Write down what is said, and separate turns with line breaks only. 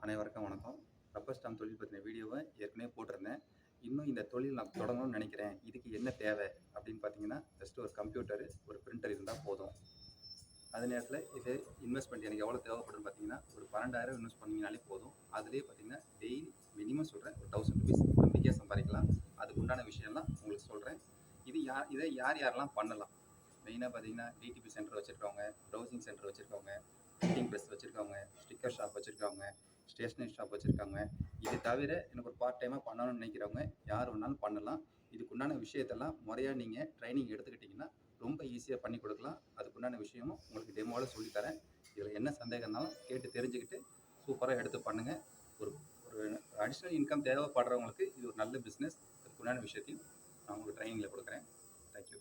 அனைவருக்கும் வணக்கம். Rubber stamp தொழில் பற்றின வீடியோவை ஏற்கனவே போட்டிருந்தேன். இன்னும் இந்த தொழில் நான் தொடங்கணும்னு நினைக்கிறேன். இதுக்கு என்ன தேவை அப்படின்னு பார்த்தீங்கன்னா, ஜஸ்ட் ஒரு கம்ப்யூட்டரு, ஒரு பிரிண்டர் இருந்தால் போதும். அதே நேரத்தில் இது இன்வெஸ்ட்மெண்ட் எனக்கு எவ்வளோ தேவைப்படுதுன்னு பார்த்தீங்கன்னா, ஒரு 12,000 இன்வெஸ்ட் பண்ணிங்கனாலே போதும். அதிலேயே பார்த்தீங்கன்னா டெய்லி மினிமம் சொல்கிறேன், ஒரு ₹1000 நம்பிக்கையாக சம்பாதிக்கலாம். அதுக்கு உண்டான விஷயம்லாம் உங்களுக்கு சொல்கிறேன். இதை யார் யாரெல்லாம் பண்ணலாம்? மெயினாக பார்த்தீங்கன்னா, டிடிபி சென்டர் வச்சுருக்கவங்க, ப்ரௌசிங் சென்டர் வச்சுருக்கவங்க, பிரிண்டிங் ப்ரெஸ் வச்சுருக்கவங்க, ஸ்டிக்கர் ஷாப் வச்சுருக்கவங்க, ஸ்டேஷ்னரி ஷாப் வச்சுருக்காங்க. இது தவிர எனக்கு ஒரு பார்ட் டைமாக பண்ணணும்னு நினைக்கிறவங்க யார் வேணாலும் பண்ணலாம். இதுக்குண்டான விஷயத்தெல்லாம் முறையாக நீங்கள் ட்ரைனிங் எடுத்துக்கிட்டிங்கன்னா ரொம்ப ஈஸியாக பண்ணி கொடுக்கலாம். அதுக்குண்டான விஷயமும் உங்களுக்கு டெமோவில் சொல்லித்தரேன். இதில் என்ன சந்தேகம்னாலும் கேட்டு தெரிஞ்சுக்கிட்டு சூப்பராக எடுத்து பண்ணுங்கள். ஒரு ஒரு அடிஷ்னல் இன்கம் தேவைப்படுறவங்களுக்கு இது ஒரு நல்ல பிஸ்னஸ். அதுக்குண்டான விஷயத்தையும் நான் உங்களுக்கு ட்ரைனிங்கில் கொடுக்குறேன். தேங்க்யூ.